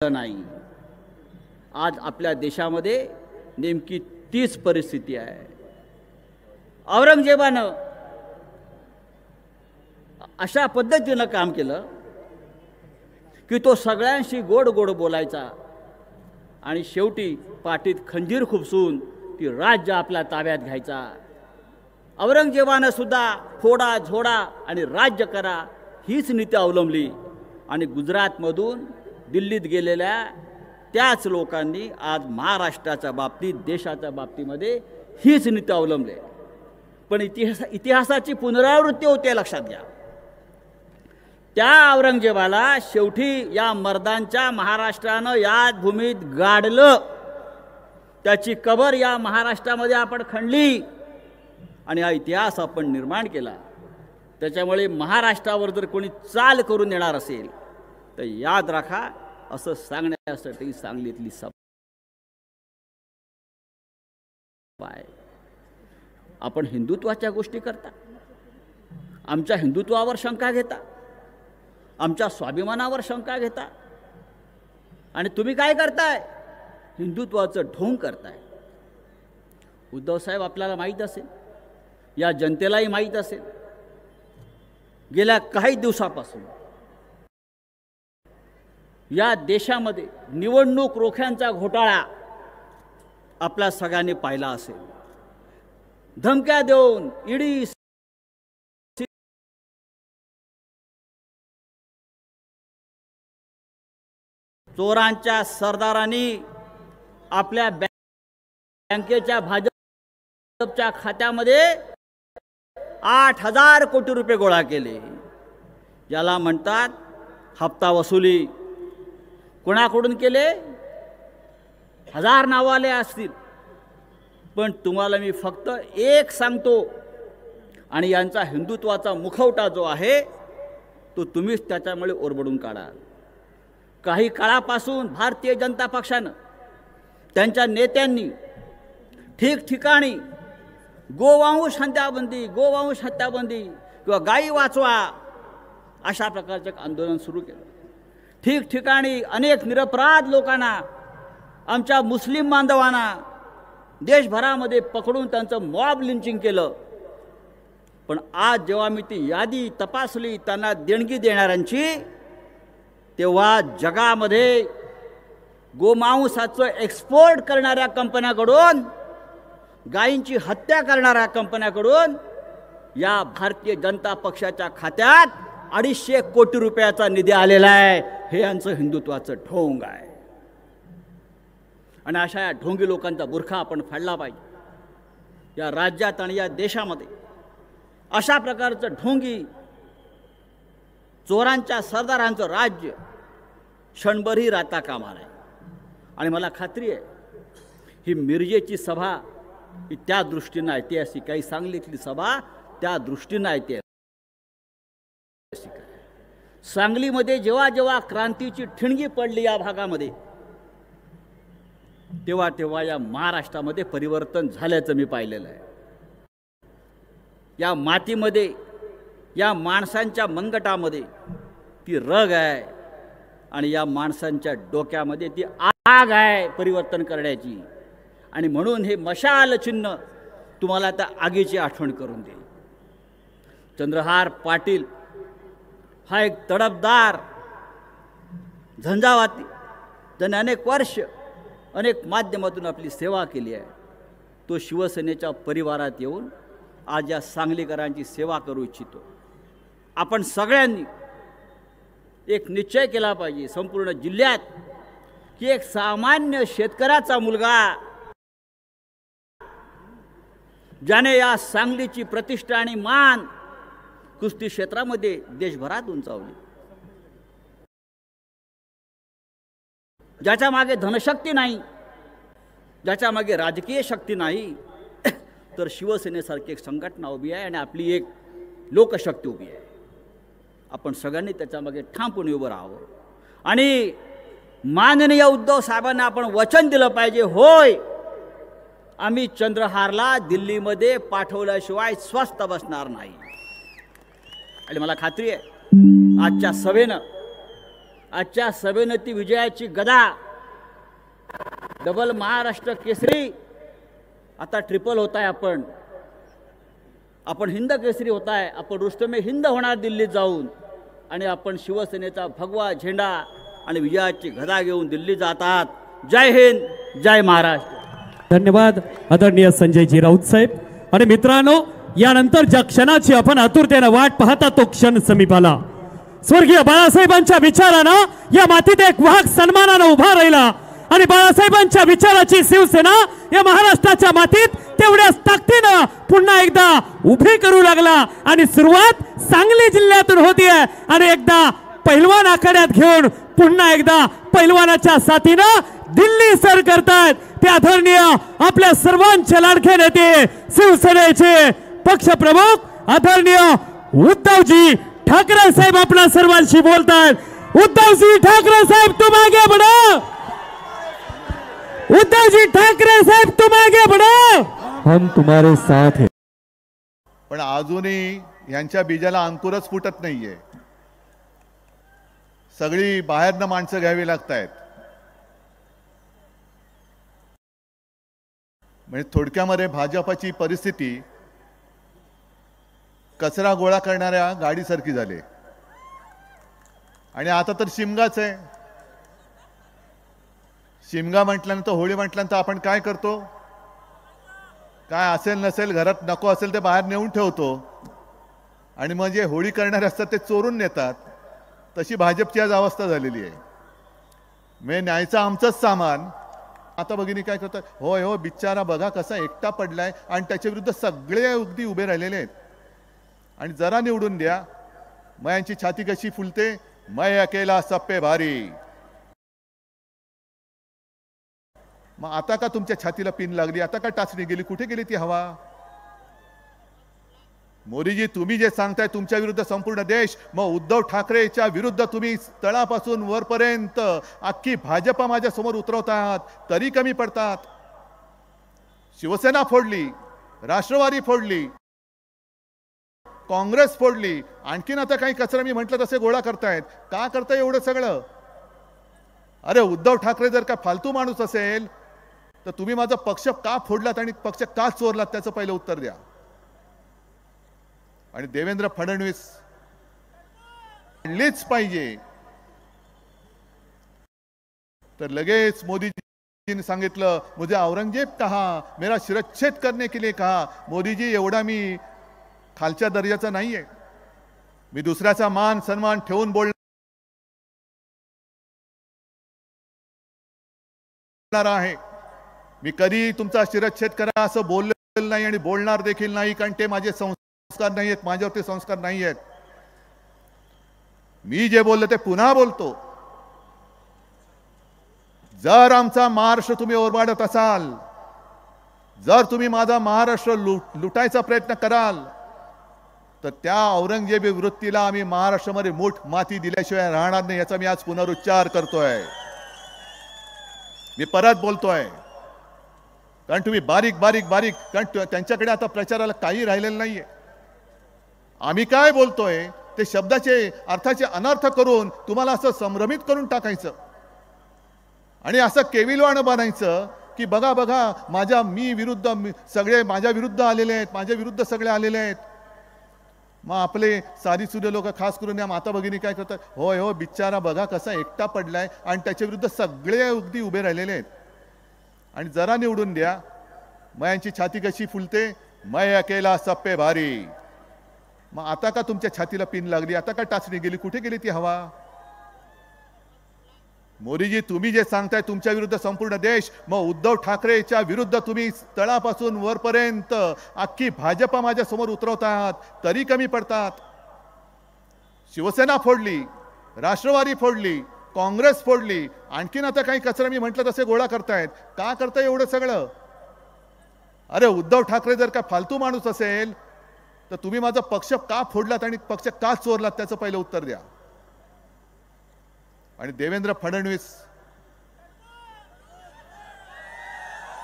नाही। आज आपल्या देशामध्ये नेमकी तीच परिस्थिती आहे। औरंगजेबानं अशा पद्धतीनं काम केलं की तो सगळ्यांशी गोड गोड बोलायचा आणि शेवटी पाठीत खंजीर खुपसून ती राज्य आपल्या ताब्यात घ्यायचा। औरंगजेबानं सुद्धा फोडा झोडा आणि राज्य करा हीच नीती अवलंबली आणि गुजरातमधून दिल्लीत गेलेल्या त्याच लोकांनी आज महाराष्ट्राच्या बाबतीत देशाच्या बाबतीमध्ये हीच नीती अवलंबली। पण इतिहासाची पुनरावृत्ती होते लक्षात घ्या। त्या औरंगजेबाला शेवटी या मर्दांच्या महाराष्ट्रानं या भूमीत गाडलं, त्याची कबर या महाराष्ट्रामध्ये आपण खणली आणि हा इतिहास आपण निर्माण केला। त्याच्यामुळे महाराष्ट्रावर जर कोणी चाल करून येणार असेल तर याद राखा, असं सांगण्यासाठी सांगलीतली सभा आहे। आपण हिंदुत्वाच्या गोष्टी करता, आमच्या हिंदुत्वावर शंका घेता, आमच्या स्वाभिमानावर शंका घेता आणि तुम्ही काय करताय? हिंदुत्वाचं ढोंग करताय। उद्धव साहेब, आपल्याला माहीत असेल, या जनतेलाही माहीत असेल, गेल्या काही दिवसापासून या देशामध्ये निवडणूक रोख्यांचा घोटाळा आपल्या सगळ्यांनी पाहिला असेल। धमक्या देऊन ईडी चोरांच्या सरदारांनी आपल्या बँकेच्या भाजपच्या खात्यामध्ये 8,000 कोटी रुपये गोळा केले। याला म्हणतात हप्ता वसुली। कोणाकडून केले? 1000 नावाले असतील, पण तुम्हाला मी फक्त एक सांगतो, आणि यांचा हिंदुत्वाचा मुखवटा जो आहे तो तुम्हीच त्याच्यामुळे ओरबडून काढा। काही काळापासून भारतीय जनता पक्षानं, त्यांच्या नेत्यांनी ठिकठिकाणी गोवंश हत्याबंदी किंवा गायी वाचवा अशा प्रकारचे आंदोलन सुरू केलं। ठिकठिकाणी अनेक निरपराध लोकांना, आमच्या मुस्लिम बांधवांना देशभरामध्ये पकडून त्यांचं मॉब लिंचिंग केलं। पण आज जेव्हा मी ती यादी तपासली त्यांना देणगी देणाऱ्यांची, तेव्हा जगामध्ये गोमांसाचं एक्सपोर्ट करणाऱ्या कंपन्याकडून, गायींची हत्या करणाऱ्या कंपन्याकडून या भारतीय जनता पक्षाच्या खात्यात 250 कोटी रुपयाचा निधी आलेला आहे। हे यांचं हिंदुत्वाचं ढोंग आहे आणि अशा या ढोंगी लोकांचा बुरखा आपण फाडला पाहिजे। या राज्यात आणि या देशामध्ये अशा प्रकारचं ढोंगी चोरांच्या सरदारांचं राज्य क्षणभरही राहता कामा नये। आणि मला खात्री आहे ही मिरजेची सभा ही त्या दृष्टीनं ऐतिहासिक, काही सांगलीतली सभा त्या दृष्टीनं ऐतिहासिक। सांगलीमध्ये जेव्हा जेव्हा क्रांतीची ठिणगी पडली या भागामध्ये, तेव्हा तेव्हा या महाराष्ट्रामध्ये परिवर्तन झाल्याचं मी पाहिलेलं आहे। या मातीमध्ये, या माणसांच्या मनगटामध्ये ती रग आहे आणि या माणसांच्या डोक्यामध्ये ती आग आहे परिवर्तन करण्याची। आणि म्हणून हे मशाल चिन्ह तुम्हाला त्या आगीची आठवण करून देईल। चंद्रहार पाटील हा एक तडफदार, झंझावाती, ज्याने अनेक वर्ष अनेक माध्यमातून आपली सेवा केली आहे, तो शिवसेनेच्या परिवारात येऊन आज या सांगलीकरांची सेवा करू इच्छितो। आपण सगळ्यांनी एक निश्चय केला पाहिजे संपूर्ण जिल्ह्यात की एक सामान्य शेतकऱ्याचा मुलगा ज्याने या सांगलीची प्रतिष्ठा आणि मान कुस्ती क्षेत्रामध्ये देशभरात उंचावली, ज्याच्या मागे धनशक्ती नाही, ज्याच्या मागे राजकीय शक्ती नाही, तर शिवसेनेसारखी एक संघटना उभी आहे आणि आपली एक लोकशक्ती उभी आहे। आपण सगळ्यांनी त्याच्यामागे ठामपणे उभं राहावं आणि माननीय उद्धव साहेबांना आपण वचन दिलं पाहिजे, होय आम्ही चंद्रहारला दिल्लीमध्ये पाठवल्याशिवाय स्वस्थ बसणार नाही। आणि मला खात्री आहे आजच्या सभेनं आजच्या सभेनं ती विजयाची गदा डबल महाराष्ट्र केसरी आता ट्रिपल होत आहे. आपण हिंद केसरी होत आहे. आपण रुस्तमे हिंद होणार दिल्लीत जाऊन आणि आपण शिवसेनेचा भगवा झेंडा आणि विजयाची गदा घेऊन दिल्ली जातात. जय हिंद, जय महाराष्ट्र. धन्यवाद आदरणीय संजयजी राऊत साहेब. आणि मित्रांनो, यानंतर ज्या क्षणाची आपण आतुरतेने वाट पाहता तो क्षण समीप आला. स्वर्गीय बाळासाहेबांच्या विचारानं या मातीत एक वाहक सन्मानानं उभा राहिला आणि बाळासाहेबांच्या विचाराची शिवसेना या महाराष्ट्राच्या मातीत तेवढ्याच ताकदीनं पुन्हा एकदा उभी करू लागला. आणि सुरुवात सांगली जिल्ह्यातून होतीये आणि एकदा पैलवान आखाड्यात घेऊन पुन्हा एकदा पैलवानाच्या साथीनं दिल्ली सर करतात ते आदरणीय आपल्या सर्वांचे लाडके नेते शिवसेनेचे पक्षप्रमुख आदरणीय उद्धवजी ठाकरे साहेब आपल्या सर्वांशी बोलतात. उद्धवजी ठाकरे साहेब तुम आगे बढ़ो. उद्धवजी ठाकरे साहेब तुम आगे बढ़ो, हम तुम्हारे साथ हैं. पण अजूनही यांच्या बीजाला अंकुरच फुटत नाहीये. सगळी बाहेरनं माणसं घ्यावी लागतायत. म्हणजे थोडक्यामध्ये भाजपाची परिस्थिती कचरा गोळा करणाऱ्या गाडीसारखी झाली. आणि आता तर शिमगाच आहे. शिमगा म्हटल्यानंतर, होळी म्हटल्यानंतर आपण काय करतो? काय असेल नसेल घरात नको असेल ते बाहेर नेऊन ठेवतो आणि मग जे होळी करणारे असतात ते चोरून नेतात. तशी भाजपची आज अवस्था झालेली आहे. मे न्यायचं आमचंच सामान. आता भगिनी काय करतात? होय हो, बिचारा बघा कसा एकटा पडलाय आणि त्याच्या विरुद्ध सगळे अगदी उभे राहिलेले आहेत. आणि जरा निवडून द्या, मग यांची छाती कशी फुलते? मैं अकेला सब पे भारी. मग आता का तुमच्या छातीला पिन लागली? आता का टाचणी गेली? कुठे गेली ती हवा? मोदीजी, तुम्ही जे सांगताय तुमच्या विरुद्ध संपूर्ण देश, मग उद्धव ठाकरेच्या विरुद्ध तुम्ही तळापासून वरपर्यंत अख्खी भाजपा माझ्या समोर उतरवतात तरी कमी पडतात. शिवसेना फोडली, राष्ट्रवादी फोडली, काँग्रेस फोडली, आणखीन आता काही कचरा मी म्हटलं तसे गोळा करतायत. का करताय एवढं सगळं? अरे उद्धव ठाकरे जर का फालतू माणूस असेल तर तुम्ही माझा पक्ष का फोडलात आणि पक्ष का चोरलात त्याचं पहिलं उत्तर द्या. आणि देवेंद्र फडणवीस आणलीच पाहिजे. तर लगेच मोदीजींनी सांगितलं, मुझे औरंगजेब कहा, मेरा शिरच्छेद करने के लिए कहा. मोदीजी, एवढा मी खालच्या दर्जाचा नाहीये. मी दुसऱ्याचा मान सन्मान ठेवून बोलणार आहे. मी कधी तुमचा शिरच्छेद करा असं बोललेलं नाही आणि बोलणार देखील नाही, कारण ते माझे संस्कार नाही आहेत, माझ्यावरती संस्कार नाही आहेत. मी जे बोललो ते पुन्हा बोलतो. जर आमचा महाराष्ट्र तुम्ही ओरबाडत असाल, जर तुम्ही माझा महाराष्ट्र लुटायचा प्रयत्न कराल, तर त्या औरंगजेबी वृत्तीला आम्ही महाराष्ट्रामध्ये मूठ माती दिल्याशिवाय राहणार नाही, याचा मी आज पुनरुच्चार करतोय. मी परत बोलतोय, कारण तुम्ही बारीक बारीक बारीक, कारण त्यांच्याकडे आता प्रचाराला काही राहिलेलं नाहीये. आम्ही काय बोलतोय ते शब्दाचे अर्थाचे अनर्थ करून तुम्हाला असं संभ्रमित करून टाकायचं आणि असं केविलवाणं बनायचं की बघा बघा मी विरुद्ध सगळे माझ्या विरुद्ध आलेले आहेत, माझ्या विरुद्ध सगळे आलेले आहेत. मग आपले साधीसुधे लोक खास करून या माता भगिनी काय करतात? होय हो, बिचारा बघा कसा एकटा पडलाय आणि त्याच्या विरुद्ध सगळे अगदी उभे राहिलेले आहेत. आणि जरा निवडून द्या, मग यांची छाती कशी फुलते? मैं अकेला सब पे भारी. मग आता का तुमच्या छातीला पिन लागली? आता का टाचणी गेली? कुठे गेली ती हवा? मोदीजी, तुम्ही जे सांगताय तुमच्या विरुद्ध संपूर्ण देश, मग उद्धव ठाकरेच्या विरुद्ध तुम्ही तळापासून वरपर्यंत अख्खी भाजपा माझ्या समोर उतरवतात तरी कमी पडतात. शिवसेना फोडली, राष्ट्रवादी फोडली, काँग्रेस फोडली, आणखीन आता काही कचरा मी म्हटलं तसे गोळा करतायत. का करताय एवढं सगळं? अरे उद्धव ठाकरे जर का फालतू माणूस असेल तर तुम्ही माझा पक्ष का फोडलात आणि पक्ष का चोरलात त्याचं पहिलं उत्तर द्या. आणि देवेंद्र फडणवीस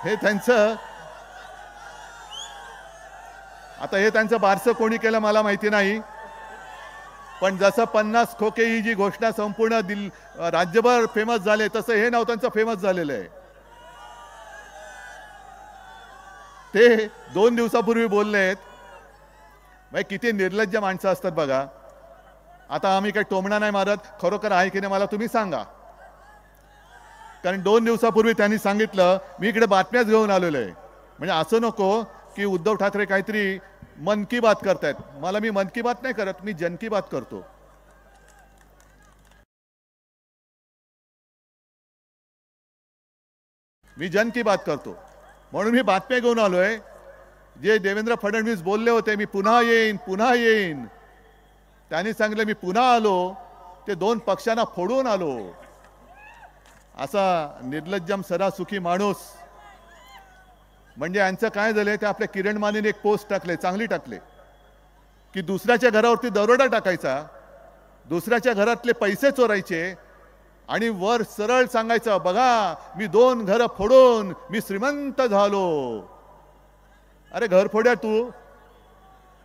हे त्यांचं आता हे त्यांचं बारसं कोणी केलं मला माहिती नाही. पण जसं 50 खोके ही जी घोषणा संपूर्ण राज्यभर फेमस झाले, तसं हे नाव त्यांचं फेमस झालेलं आहे. ते 2 दिवसापूर्वी बोललेत. किती निर्लज्ज माणसं असतात बघा. आता आम्ही काही टोमणा नाही मारत, खरोखर आहे की नाही मला तुम्ही सांगा. कारण 2 दिवसापूर्वी त्यांनी सांगितलं, मी इकडे बातम्याच घेऊन आलेलो आहे. म्हणजे असं नको की उद्धव ठाकरे काहीतरी मन की बात करतायत. मी मन की बात नाही करत, मी जन की बात करतो. मी जन की बात करतो म्हणून मी बातम्या घेऊन आलोय. जे देवेंद्र फडणवीस बोलले होते, मी पुन्हा येईन पुन्हा येईन, त्यांनी सांगितलं मी पुन्हा आलो, ते 2 पक्षांना फोडून आलो. असा निर्लज्जम सरासुखी माणूस. म्हणजे यांचं काय झालंय, ते आपल्या किरण मानेने एक पोस्ट टाकले, चांगली टाकले, की दुसऱ्याच्या घरावरती दरोडा टाकायचा, दुसऱ्याच्या घरातले पैसे चोरायचे आणि वर सरळ सांगायचं, बघा मी 2 घरं फोडून मी श्रीमंत झालो. अरे घर फोड्या, तू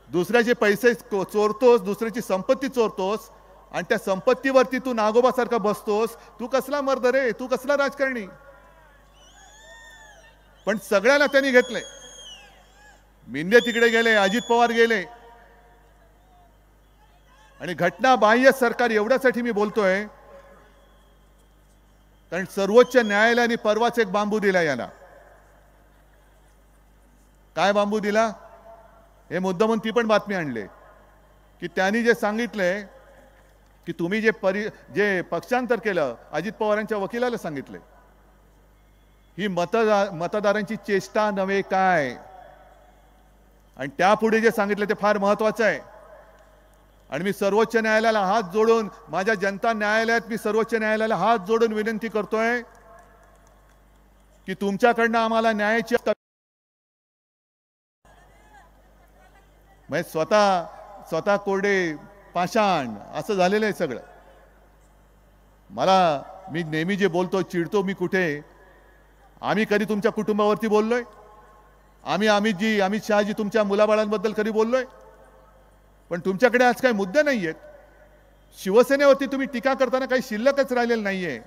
दुसऱ्याचे पैसे चोरतोस, दुसऱ्याची संपत्ती चोरतोस आणि त्या संपत्तीवरती तू नागोबासारखा बसतोस. तू कसला मर्द रे, तू कसला राजकारणी. पण सगळ्याला त्यांनी घेतलंय. मिंदे तिकडे गेले, अजित पवार गेले. आणि घटना बाह्य सरकार एवढ्यासाठी मी बोलतोय, कारण सर्वोच्च न्यायालयाने परवाच एक बांबू दिला याला. काय बांबू दिला हे मुद्दामून ती पण बातमी आणले, की त्यांनी जे सांगितलंय की तुम्ही जे पक्षांतर केलं, अजित पवारांच्या वकिलाला सांगितले, ही मतदारांची चेष्टा नव्हे काय. आणि त्यापुढे जे सांगितले ते फार महत्वाचं आहे. आणि मी सर्वोच्च न्यायालयाला हात जोडून, माझ्या जनता न्यायालयात मी सर्वोच्च न्यायालयाला हात जोडून विनंती करतोय की तुमच्याकडनं आम्हाला न्यायाची, म्हणजे स्वतः कोरडे पाषाण असं झालेलं आहे सगळं. मी नेहमी जे बोलतो, चिडतो मी कुठे, आम्ही कधी तुमच्या कुटुंबावरती बोललोय? अमित शहाजी तुमच्या मुलाबाळांबद्दल कधी बोललोय? पण तुमच्याकडे आज काही मुद्दे नाहीयेत. शिवसेनेवरती तुम्ही टीका करताना काही शिल्लकच राहिलेलं नाहीये.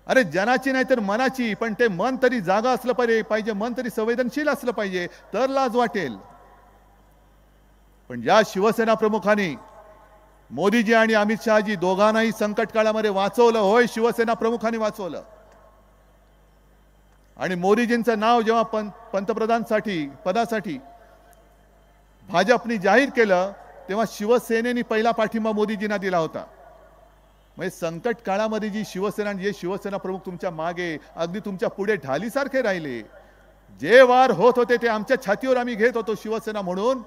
अरे जनाची नाही तर मनाची, पण ते मन तरी जागा असलं पाहिजे, मन तरी संवेदनशील असलं पाहिजे, तर लाज वाटेल. पण ज्या शिवसेना प्रमुखांनी मोदीजी आणि अमित शहाजी दोघांनाही संकट काळामध्ये वाचवलं, होय शिवसेना प्रमुखांनी वाचवलं. आणि मोदीजींचं नाव जेव्हा पंतप्रधानसाठी पदासाठी भाजपने जाहीर केलं, तेव्हा शिवसेनेने पहिला पाठिंबा मोदीजींना दिला होता. म्हणजे संकट काळामध्ये जे शिवसेना प्रमुख तुमच्या मागे, अगदी तुमच्या पुढे ढालीसारखे राहिले. जे वार होत होते ते आमच्या छातीवर आम्ही घेत होतो शिवसेना म्हणून,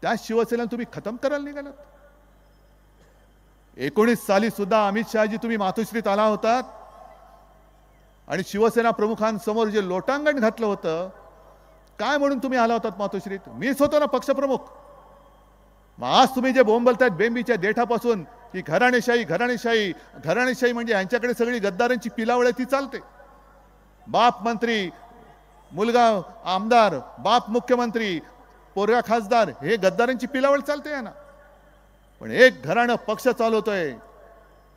त्या शिवसेनेला तुम्ही खतम करायला निघालात. 19 साली सुद्धा अमित शहाजी तुम्ही मातोश्रीत आला होतात आणि शिवसेना प्रमुखांसमोर जे लोटांगण घातलं होतं, काय म्हणून तुम्ही आला होतात मातोश्रीत? मीच होतो ना पक्षप्रमुख. मग आज तुम्ही जे बोंबलतायत बेंबीच्या देठापासून की घराणेशाही म्हणजे यांच्याकडे सगळी गद्दारांची पिलावळ ती चालते. बाप मंत्री, मुलगा आमदार, बाप मुख्यमंत्री, पोरगा खासदार, हे गद्दारांची पिलावळ चालते या ना. पण एक घराणं पक्ष चालवतोय.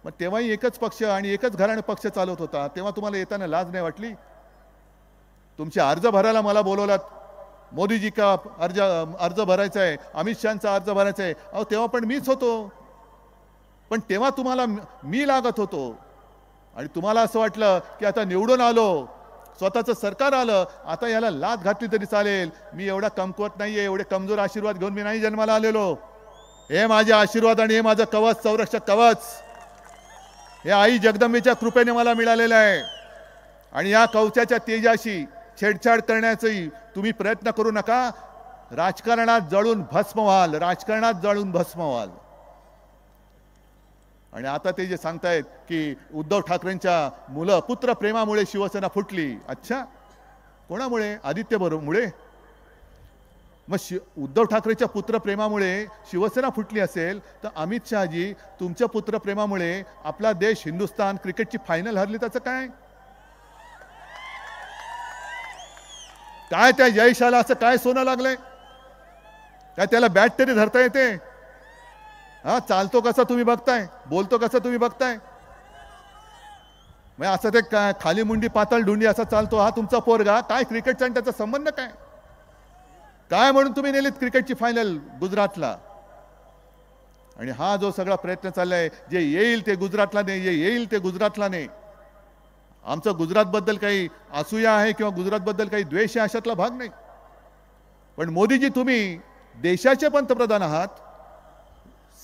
मग तेव्हाही एकच पक्ष आणि एकच घराणं पक्ष चालवत होता, तेव्हा तुम्हाला येताना लाज नाही वाटली? तुमचे अर्ज भरायला मला बोलवलात, मोदीजी का अर्ज भरायचा आहे, अमित शहाचा अर्ज भरायचा आहे. अहो तेव्हा पण मीच होतो. पण तेव्हा तुम्हाला मी लागत होतो आणि तुम्हाला असं वाटलं की आता निवडून आलो, स्वतःचं सरकार आलं, आता याला लाथ घातली तरी चालेल. मी एवढा कमकुवत नाहीये, एवढे कमजोर आशीर्वाद घेऊन मी नाही जन्माला आलेलो. हे माझे आशीर्वाद आणि हे माझं कवच, संरक्षक कवच, हे आई जगदंबेच्या कृपेने मला मिळालेलं आहे. आणि या कवचाच्या तेजाशी छेडछाड करण्याचाही तुम्ही प्रयत्न करू नका. राजकारणात जळून भस्म व्हाल, राजकारणात जळून भस्म व्हाल. आणि आता ते जे सांगतायत की उद्धव ठाकरेंच्या पुत्र प्रेमामुळे शिवसेना फुटली. अच्छा, कोणामुळे? आदित्य मुळे? मग उद्धव ठाकरेच्या पुत्रप्रेमामुळे शिवसेना फुटली असेल तर अमित शहाजी तुमच्या पुत्रप्रेमामुळे आपला देश, हिंदुस्थान क्रिकेटची फायनल हरली, त्याचं काय? काय त्या यशाला असं काय सोनं लागलंय? काय त्याला बॅट तरी धरता येते? हा चालतो कसा तुम्ही बघताय, बोलतो कसा तुम्ही बघताय. म्हणजे असं ते खाली मुंडी पातळ ढुंडी असा चालतो हा तुमचा पोरगा. काय क्रिकेटचा आणि त्याचा संबंध काय? काय म्हणून तुम्ही नेलीत क्रिकेटची फायनल गुजरातला? आणि हा जो सगळा प्रयत्न चाललाय, जे येईल ते गुजरातला नाही, जे येईल ते गुजरातला नाही. आमचं गुजरातबद्दल काही असूया आहे किंवा गुजरातबद्दल काही द्वेष आहे अशातला भाग नाही. पण मोदीजी तुम्ही देशाचे पंतप्रधान आहात,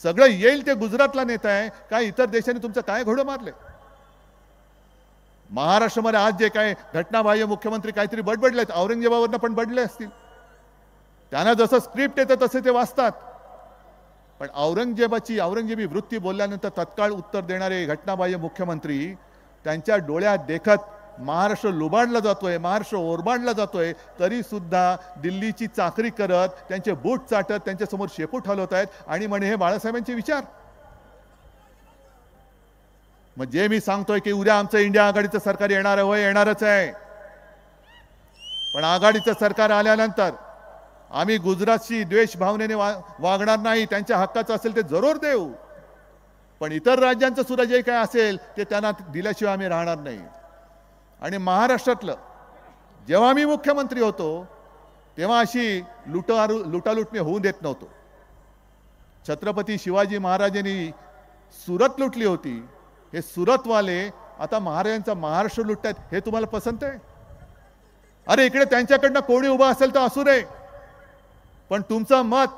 सगळं येईल ते गुजरातला नेताय. काय इतर देशांनी तुमचं काय घोडं मारले? महाराष्ट्रामध्ये आज जे काय घटनाबाह्य मुख्यमंत्री काहीतरी बडबडलेत, औरंगजेबावरनं पण बडले असतील. त्यांना जसं स्क्रिप्ट येतं तसे ते वाचतात. पण औरंगजेबी वृत्ती बोलल्यानंतर तत्काळ उत्तर देणारे घटनाबाह्य मुख्यमंत्री, त्यांच्या डोळ्यात देखत महाराष्ट्र लुबाडला जातोय, महाराष्ट्र ओरबाडला जातोय, तरी सुद्धा दिल्लीची चाकरी करत, त्यांचे बूट चाटत त्यांच्यासमोर शेपूट हलवत आहेत आणि म्हणे हे बाळासाहेबांचे विचार. मग जे मी सांगतोय की उद्या आमचं इंडिया आघाडीचं सरकार येणार आहे, होय येणारच आहे. पण आघाडीचं सरकार आल्यानंतर आम्ही गुजरातशी द्वेष भावनेने वागणार नाही. त्यांच्या हक्काचं असेल ते जरूर देऊ, पण इतर राज्यांचं सुद्धा जे काय असेल ते त्यांना दिल्याशिवाय आम्ही राहणार नाही. आणि महाराष्ट्रातलं जेव्हा मी मुख्यमंत्री होतो तेव्हा अशी लुटालूट मी होऊ देत नव्हतो. छत्रपती शिवाजी महाराजांनी सुरत लुटली होती, हे सुरतवाले आता महाराजांचा महाराष्ट्र लुटतात. हे तुम्हाला पसंत आहे? अरे इकडे त्यांच्याकडनं कोणी उभा असेल तर असू दे, पण तुमचं मत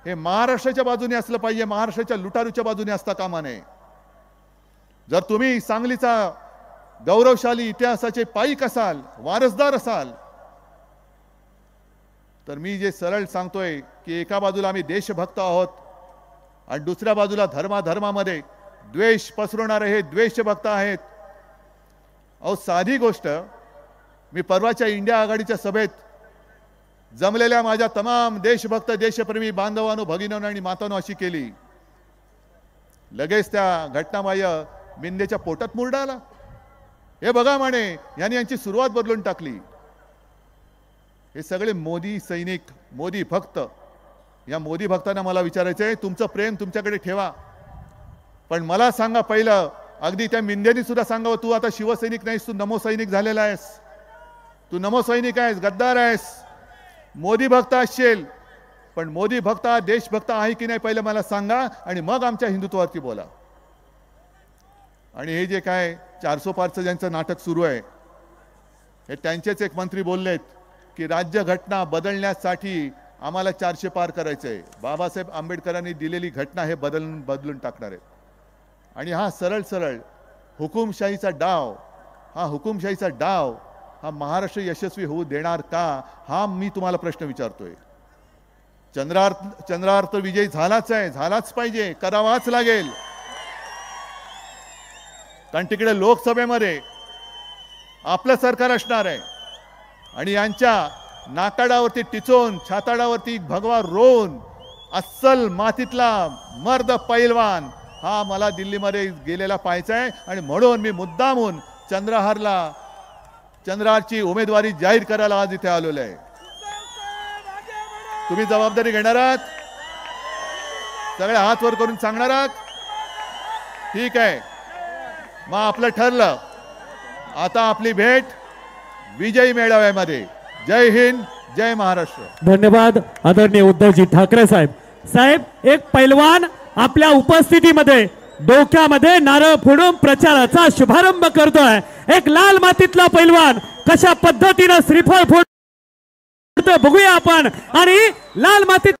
हे महाराष्ट्राच्या बाजूने असलं पाहिजे, महाराष्ट्राच्या लुटारूच्या बाजूने असता कामा नये. जर तुम्ही सांगलीचा गौरवशाली इतिहासाचे पाईक असाल, वारसदार असाल, तर मी जे सरळ सांगतोय की एका बाजूला आम्ही देशभक्त आहोत आणि दुसऱ्या बाजूला धर्मामध्ये द्वेष पसरवणारे हे द्वेषभक्त आहेत. अहो साधी गोष्ट, मी परवाच्या इंडिया आघाडीच्या सभेत जमलेल्या माझ्या तमाम देशभक्त देशप्रेमी बांधवांनो, भगिनींनो आणि मातांनो अशी केली. लगेच त्या घटनाबाह्य मिंदेच्या पोटात मुरडा आला. हे बघा म्हणे यांनी यांची सुरुवात बदलून टाकली. हे सगळे मोदी सैनिक, मोदी भक्त. या मोदी भक्तांना मला विचारायचंय, तुमचं प्रेम तुमच्याकडे ठेवा, पण मला सांगा पहिलं, अगदी त्या मिंदेनी सुद्धा सांगावं, तू आता शिवसैनिक नाहीस, तू नमो सैनिक झालेला आहेस. तू नमो सैनिक आहेस, गद्दार आहेस, मोदी भक्त असशील, पण मोदी भक्त हा देशभक्त आहे की नाही पहिलं मला सांगा आणि मग आमच्या हिंदुत्वावरती बोला. आणि हे जे काय 400 पारचं ज्यांचं नाटक सुरू आहे, हे त्यांचेच एक मंत्री बोललेत की राज्यघटना बदलण्यासाठी आम्हाला 400 पार करायचंय. बाबासाहेब आंबेडकरांनी दिलेली घटना हे बदलून टाकणार आहेत. आणि हा सरळ हुकुमशाहीचा डाव हा महाराष्ट्र यशस्वी होऊ देणार का, हा मी तुम्हाला प्रश्न विचारतोय. चंद्रावर तर विजय झालाच आहे, झालाच पाहिजे, करावाच लागेल. कारण तिकडे लोकसभेमध्ये आपलं सरकार असणार आहे आणि यांच्या नाकाडावरती टिचून, छाताडावरती भगवा रोवून अस्सल मातीतला मर्द पैलवान हा मला दिल्लीमध्ये गेलेला पाहायचा आहे. आणि म्हणून मी मुद्दामून चंद्रहारची उमेदवारी जाहीर करायला आज इथे आलेलो आहे. तुम्ही जबाबदारी घेणार आहात? सगळे हात वर करून सांगणार आहात? ठीक आहे, मग आपलं ठरलं. आता आपली भेट विजयी मेळाव्यामध्ये. जय हिंद, जय महाराष्ट्र. धन्यवाद आदरणीय उद्धवजी ठाकरे साहेब. साहेब एक पैलवान आपल्या उपस्थितीमध्ये डोक्यामध्ये नारळ फोडून प्रचाराचा शुभारंभ करतोय. एक लाल मातीतला पैलवान कशा पद्धतीने श्रीफळ फोडतो बघूया आपण. आणि लाल मातीत